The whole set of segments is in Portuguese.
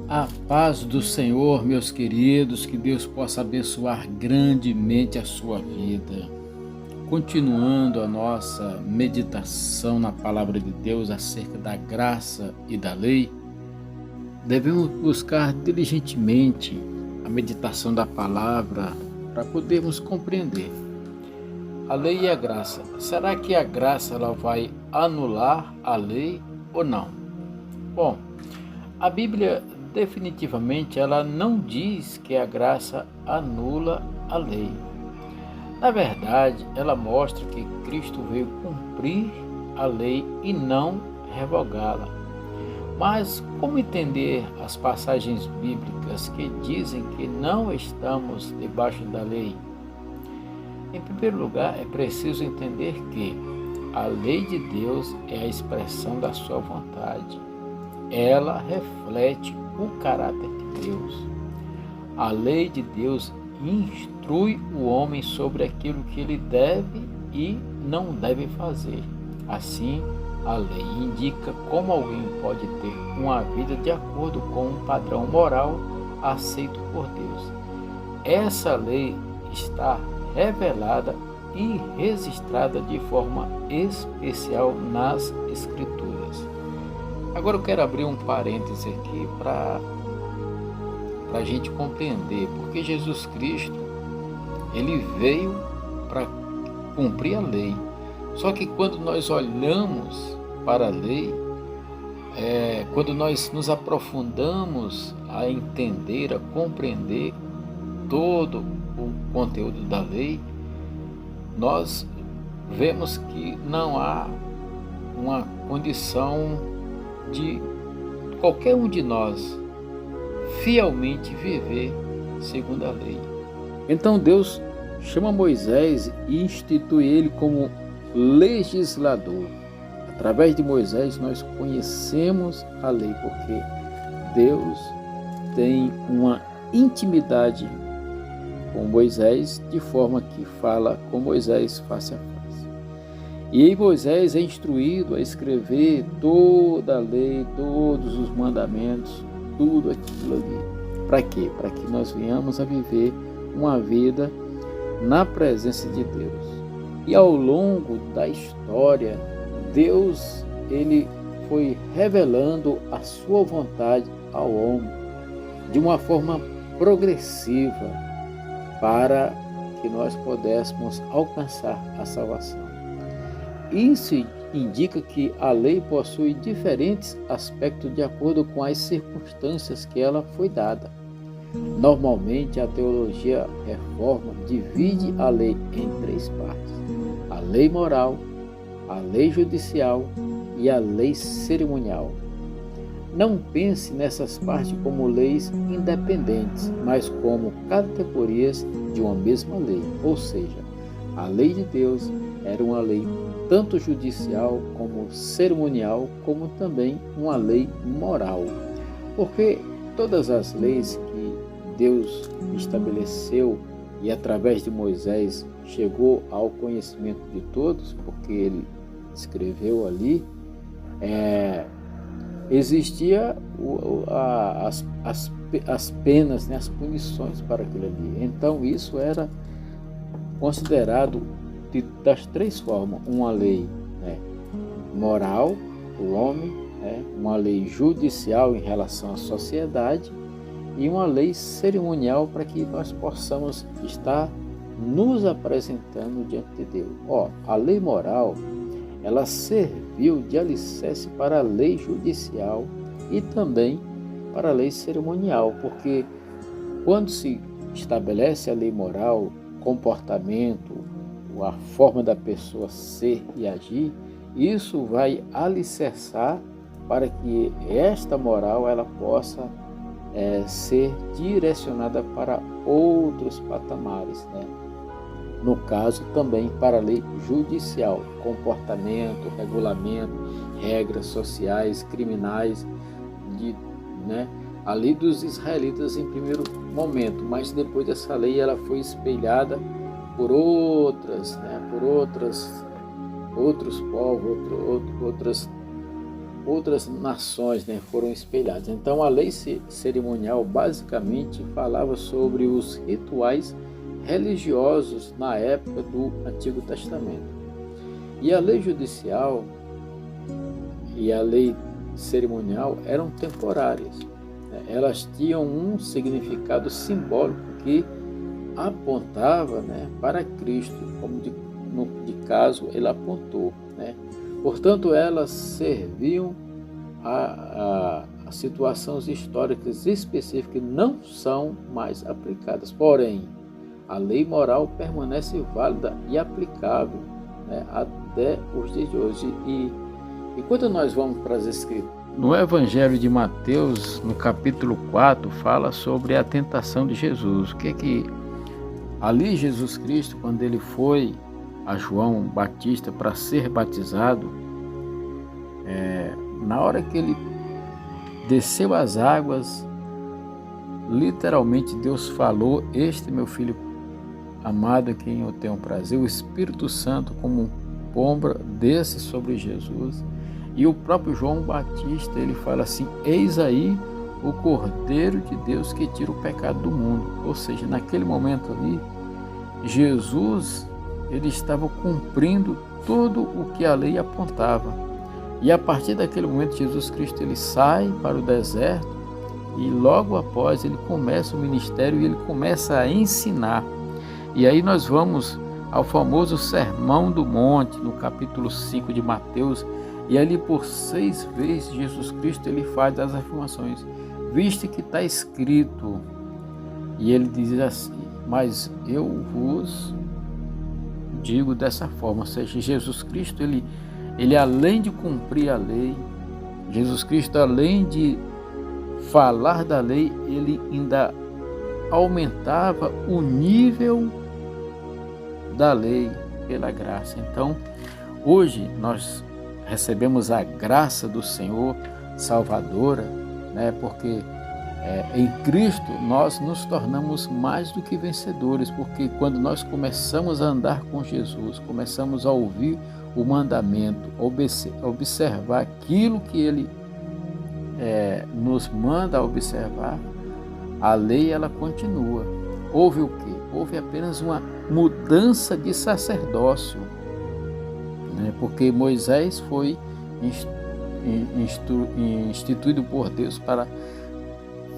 A paz do Senhor, meus queridos, que Deus possa abençoar grandemente a sua vida. Continuando a nossa meditação na palavra de Deus acerca da graça e da lei, devemos buscar diligentemente a meditação da palavra para podermos compreender a lei e a graça. Será que a graça ela vai anular a lei ou não? Bom, a Bíblia definitivamente ela não diz que a graça anula a lei. Na verdade, ela mostra que Cristo veio cumprir a lei e não revogá-la. Mas como entender as passagens bíblicas que dizem que não estamos debaixo da lei? Em primeiro lugar, é preciso entender que a lei de Deus é a expressão da sua vontade. Ela reflete o caráter de Deus. A lei de Deus instrui o homem sobre aquilo que ele deve e não deve fazer. Assim, a lei indica como alguém pode ter uma vida de acordo com um padrão moral aceito por Deus. Essa lei está revelada e registrada de forma especial nas Escrituras. Agora eu quero abrir um parêntese aqui para a gente compreender, porque Jesus Cristo, ele veio para cumprir a lei. Só que quando nós olhamos para a lei, quando nós nos aprofundamos a entender, a compreender todo o conteúdo da lei, nós vemos que não há uma condição de qualquer um de nós fielmente viver segundo a lei. Então Deus chama Moisés e institui ele como legislador. Através de Moisés nós conhecemos a lei, porque Deus tem uma intimidade com Moisés, de forma que fala com Moisés face a face. E aí Moisés é instruído a escrever toda a lei, todos os mandamentos, tudo aquilo ali. Para quê? Para que nós venhamos a viver uma vida na presença de Deus. E ao longo da história, Deus ele foi revelando a sua vontade ao homem de uma forma progressiva para que nós pudéssemos alcançar a salvação. Isso indica que a lei possui diferentes aspectos de acordo com as circunstâncias que ela foi dada. Normalmente, a teologia reforma divide a lei em três partes: a lei moral, a lei judicial e a lei cerimonial. Não pense nessas partes como leis independentes, mas como categorias de uma mesma lei. Ou seja, a lei de Deus era uma lei tanto judicial como cerimonial, como também uma lei moral. Porque todas as leis que Deus estabeleceu e através de Moisés chegou ao conhecimento de todos, porque ele escreveu ali, existia as penas, né, as punições para aquilo ali. Então isso era considerado das três formas: uma lei moral do homem, uma lei judicial em relação à sociedade e uma lei cerimonial para que nós possamos estar nos apresentando diante de Deus. A lei moral ela serviu de alicerce para a lei judicial e também para a lei cerimonial, porque quando se estabelece a lei moral, comportamento, a forma da pessoa ser e agir, isso vai alicerçar para que esta moral ela possa ser direcionada para outros patamares, né? No caso também para a lei judicial, comportamento, regulamento, regras sociais, criminais, a lei dos israelitas em primeiro momento, mas depois dessa lei ela foi espelhada por outros povos, outras nações, né, foram espelhadas. Então a lei cerimonial basicamente falava sobre os rituais religiosos na época do Antigo Testamento. E a lei judicial e a lei cerimonial eram temporárias, né? Elas tinham um significado simbólico que apontava, né, para Cristo, como de caso ele apontou, né? Portanto, elas serviam a situações históricas específicas que não são mais aplicadas. Porém, a lei moral permanece válida e aplicável, né, até os dias de hoje. E quando nós vamos para as Escrituras, no Evangelho de Mateus, no capítulo 4, fala sobre a tentação de Jesus. O que é que ali Jesus Cristo, quando ele foi a João Batista para ser batizado, na hora que ele desceu as águas, literalmente Deus falou: "Este meu filho amado, em quem eu tenho prazer". O Espírito Santo, como pomba, desce sobre Jesus, e o próprio João Batista, ele fala assim: "Eis aí o Cordeiro de Deus que tira o pecado do mundo". Ou seja, naquele momento ali, Jesus, ele estava cumprindo tudo o que a lei apontava. E a partir daquele momento, Jesus Cristo, ele sai para o deserto e logo após ele começa o ministério e ele começa a ensinar. E aí nós vamos ao famoso Sermão do Monte, no capítulo 5 de Mateus, e ali por 6 vezes Jesus Cristo, ele faz as afirmações: "Visto que está escrito", e ele diz assim: "Mas eu vos digo dessa forma". Ou seja, Jesus Cristo, ele além de cumprir a lei, Jesus Cristo, além de falar da lei, ele ainda aumentava o nível da lei pela graça. Então, hoje nós recebemos a graça do Senhor salvadora, né? Porque em Cristo nós nos tornamos mais do que vencedores, porque quando nós começamos a andar com Jesus, começamos a ouvir o mandamento, observar aquilo que Ele nos manda observar, a lei ela continua. Houve o quê? Houve apenas uma mudança de sacerdócio, né? Porque Moisés foi instituído por Deus para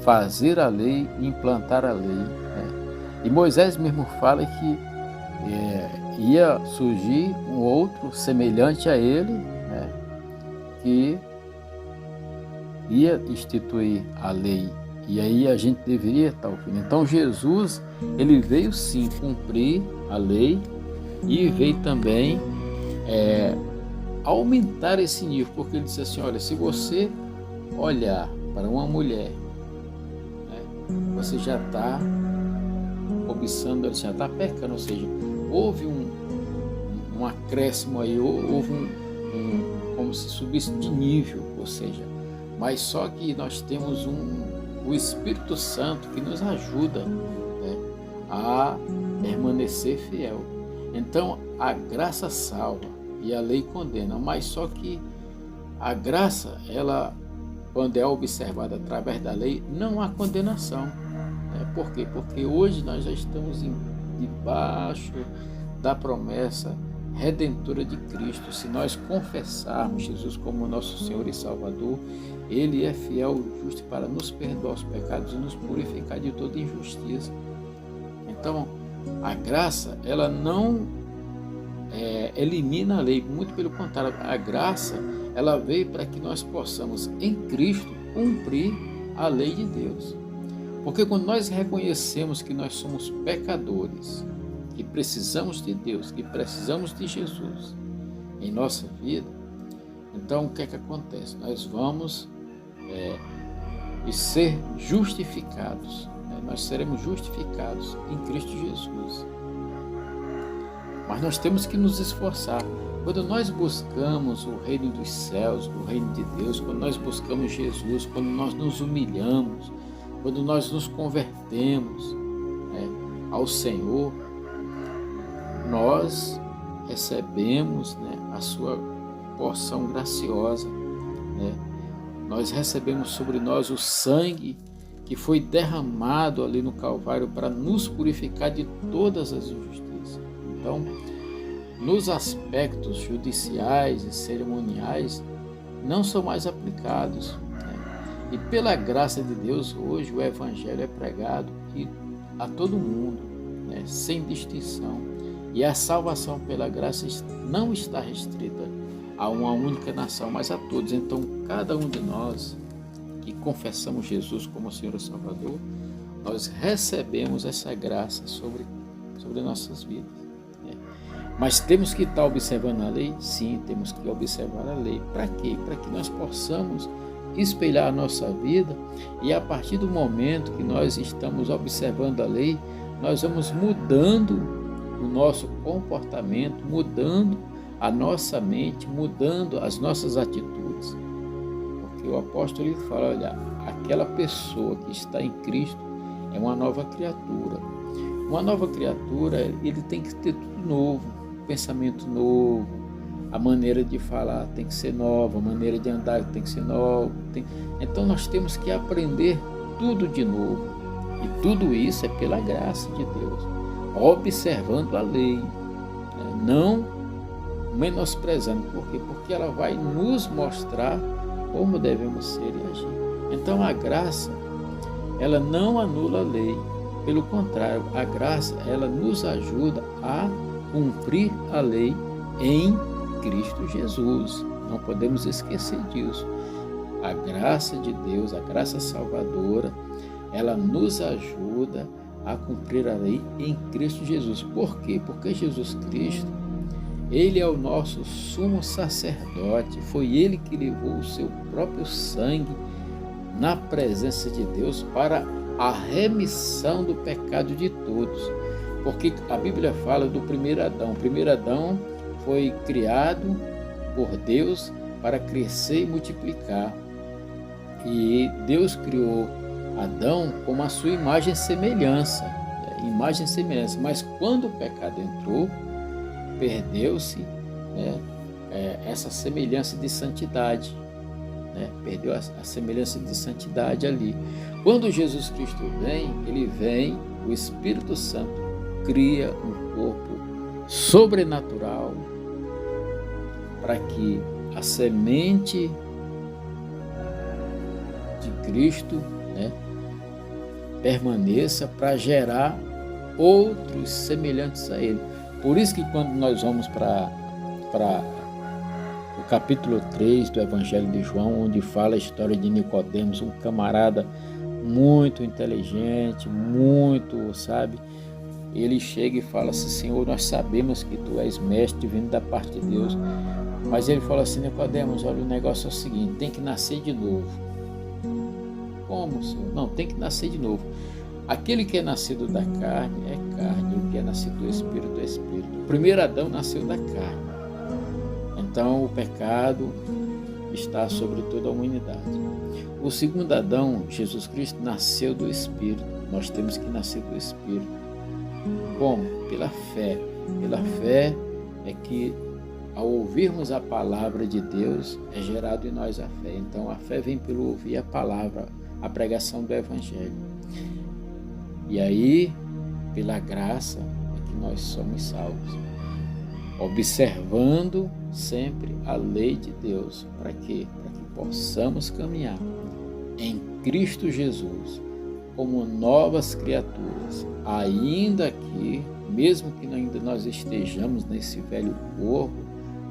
fazer a lei, implantar a lei, né? E Moisés mesmo fala que ia surgir um outro semelhante a ele, né, que ia instituir a lei. E aí a gente deveria estar ouvindo. Então Jesus, ele veio sim cumprir a lei e veio também aumentar esse nível, porque ele disse assim: olha, se você olhar para uma mulher, né, você já está cobiçando, já está pecando. Ou seja, houve um acréscimo aí, houve como se subisse de nível. Ou seja, mas só que nós temos o Espírito Santo que nos ajuda, né, a permanecer fiel. Então a graça salva e a lei condena, mas só que a graça, ela, quando é observada através da lei, não há condenação, né? Por quê? Porque hoje nós já estamos debaixo da promessa redentora de Cristo. Se nós confessarmos Jesus como nosso Senhor e Salvador, Ele é fiel e justo para nos perdoar os pecados e nos purificar de toda injustiça. Então, a graça, ela não elimina a lei, muito pelo contrário, a graça, ela veio para que nós possamos, em Cristo, cumprir a lei de Deus. Porque quando nós reconhecemos que nós somos pecadores, que precisamos de Deus, que precisamos de Jesus em nossa vida, então o que é que acontece? Nós vamos ser justificados, né? Nós seremos justificados em Cristo Jesus. Mas nós temos que nos esforçar. Quando nós buscamos o reino dos céus, o reino de Deus, quando nós buscamos Jesus, quando nós nos humilhamos, quando nós nos convertemos, né, ao Senhor, nós recebemos, né, a sua porção graciosa, né? Nós recebemos sobre nós o sangue que foi derramado ali no Calvário para nos purificar de todas as injustiças. Então, nos aspectos judiciais e cerimoniais, não são mais aplicados, né? E pela graça de Deus, hoje o Evangelho é pregado a todo mundo, né? Sem distinção. E a salvação pela graça não está restrita a uma única nação, mas a todos. Então, cada um de nós que confessamos Jesus como Senhor e Salvador, nós recebemos essa graça sobre nossas vidas, né? Mas temos que estar observando a lei? Sim, temos que observar a lei. Para quê? Para que nós possamos espelhar a nossa vida, e a partir do momento que nós estamos observando a lei, nós vamos mudando o nosso comportamento, mudando a nossa mente, mudando as nossas atitudes. Porque o apóstolo ele fala, olha, aquela pessoa que está em Cristo é uma nova criatura. Uma nova criatura, ele tem que ter tudo novo, pensamento novo, a maneira de falar tem que ser nova, a maneira de andar tem que ser nova. Então nós temos que aprender tudo de novo. E tudo isso é pela graça de Deus, observando a lei, né? Não menosprezando. Por quê? Porque ela vai nos mostrar como devemos ser e agir. Então a graça, ela não anula a lei. Pelo contrário, a graça, ela nos ajuda a cumprir a lei em Cristo Jesus. Não podemos esquecer disso. A graça de Deus, a graça salvadora, ela nos ajuda a cumprir a lei em Cristo Jesus. Por quê? Porque Jesus Cristo, ele é o nosso sumo sacerdote. Foi ele que levou o seu próprio sangue na presença de Deus para a remissão do pecado de todos. Porque a Bíblia fala do primeiro Adão. O primeiro Adão foi criado por Deus para crescer e multiplicar. E Deus criou Adão como a sua imagem e semelhança. Mas quando o pecado entrou, perdeu-se, né, essa semelhança de santidade, né? Perdeu a semelhança de santidade ali. Quando Jesus Cristo vem, ele vem, o Espírito Santo cria um corpo sobrenatural para que a semente de Cristo, né, permaneça para gerar outros semelhantes a ele. Por isso que quando nós vamos para o capítulo 3 do Evangelho de João, onde fala a história de Nicodemos, um camarada muito inteligente, muito, sabe? Ele chega e fala assim, Senhor, nós sabemos que tu és mestre vindo da parte de Deus, mas ele fala assim, Nicodemos, olha, o negócio é o seguinte, tem que nascer de novo. Como, Senhor? Não, tem que nascer de novo. Aquele que é nascido da carne é carne, o que é nascido do Espírito é Espírito. O primeiro Adão nasceu da carne. Então o pecado está sobre toda a humanidade. O segundo Adão, Jesus Cristo, nasceu do Espírito. Nós temos que nascer do Espírito. Como? Pela fé. Pela fé é que, ao ouvirmos a palavra de Deus, é gerado em nós a fé. Então a fé vem pelo ouvir a palavra, a pregação do Evangelho. E aí, pela graça, é que nós somos salvos. Observando sempre a lei de Deus. Para quê? Para que possamos caminhar em Cristo Jesus como novas criaturas. Ainda que, mesmo que ainda nós estejamos nesse velho corpo,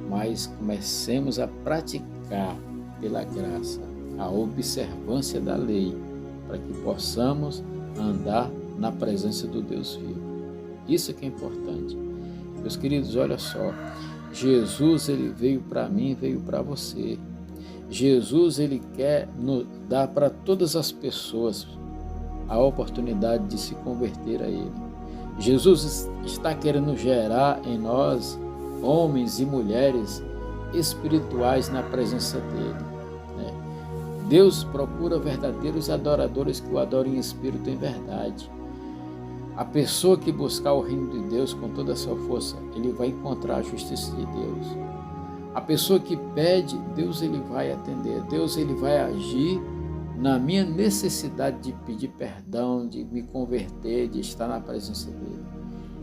mas comecemos a praticar pela graça a observância da lei, para que possamos andar na presença do Deus vivo. Isso que é importante. Meus queridos, olha só, Jesus, ele veio para mim, veio para você. Jesus, ele quer dar para todas as pessoas a oportunidade de se converter a ele. Jesus está querendo gerar em nós, homens e mulheres espirituais na presença dele, né? Deus procura verdadeiros adoradores que o adorem em espírito e em verdade. A pessoa que buscar o reino de Deus com toda a sua força, ele vai encontrar a justiça de Deus. A pessoa que pede, Deus ele vai atender, Deus ele vai agir na minha necessidade de pedir perdão, de me converter, de estar na presença dele.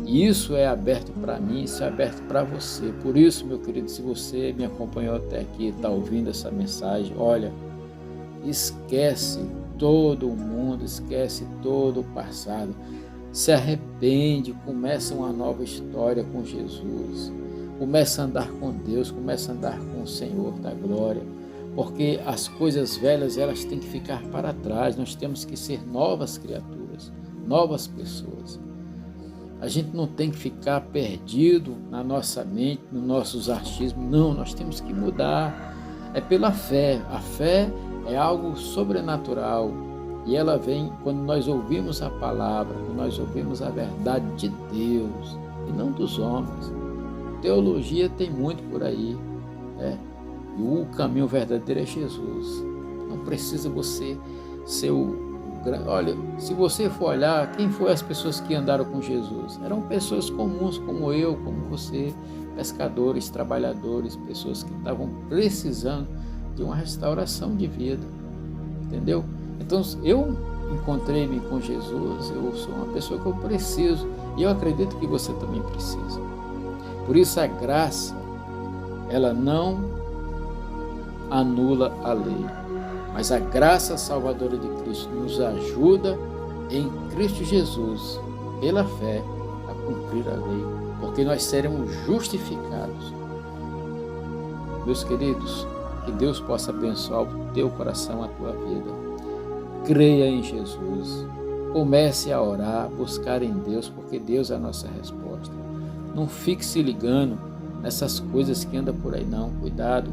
E isso é aberto para mim, isso é aberto para você. Por isso, meu querido, se você me acompanhou até aqui, está ouvindo essa mensagem, olha, esquece todo o mundo, esquece todo o passado. Se arrepende, começa uma nova história com Jesus. Começa a andar com Deus, começa a andar com o Senhor da glória. Porque as coisas velhas, elas têm que ficar para trás. Nós temos que ser novas criaturas, novas pessoas. A gente não tem que ficar perdido na nossa mente, nos nossos achismos. Não, nós temos que mudar. É pela fé. A fé é algo sobrenatural. E ela vem quando nós ouvimos a palavra, quando nós ouvimos a verdade de Deus e não dos homens. Teologia tem muito por aí, né? E o caminho verdadeiro é Jesus. Não precisa você ser o... Olha, se você for olhar, quem foram as pessoas que andaram com Jesus? Eram pessoas comuns como eu, como você, pescadores, trabalhadores, pessoas que estavam precisando de uma restauração de vida, entendeu? Então, eu encontrei-me com Jesus, eu sou uma pessoa que eu preciso, e eu acredito que você também precisa. Por isso a graça, ela não anula a lei, mas a graça salvadora de Cristo nos ajuda em Cristo Jesus, pela fé, a cumprir a lei, porque nós seremos justificados. Meus queridos, que Deus possa abençoar o teu coração, a tua vida. Creia em Jesus, comece a orar, buscar em Deus, porque Deus é a nossa resposta. Não fique se ligando nessas coisas que andam por aí não, cuidado.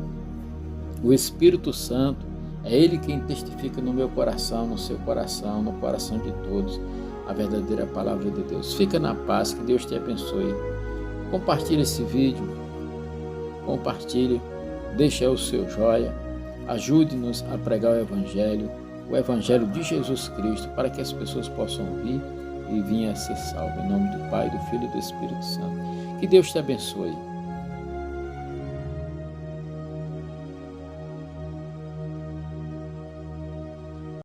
O Espírito Santo é Ele quem testifica no meu coração, no seu coração, no coração de todos, a verdadeira palavra de Deus. Fica na paz, que Deus te abençoe. Compartilhe esse vídeo, compartilhe, deixe aí o seu joia, ajude-nos a pregar o Evangelho de Jesus Cristo, para que as pessoas possam ouvir e vir a ser salvos. Em nome do Pai, do Filho e do Espírito Santo. Que Deus te abençoe.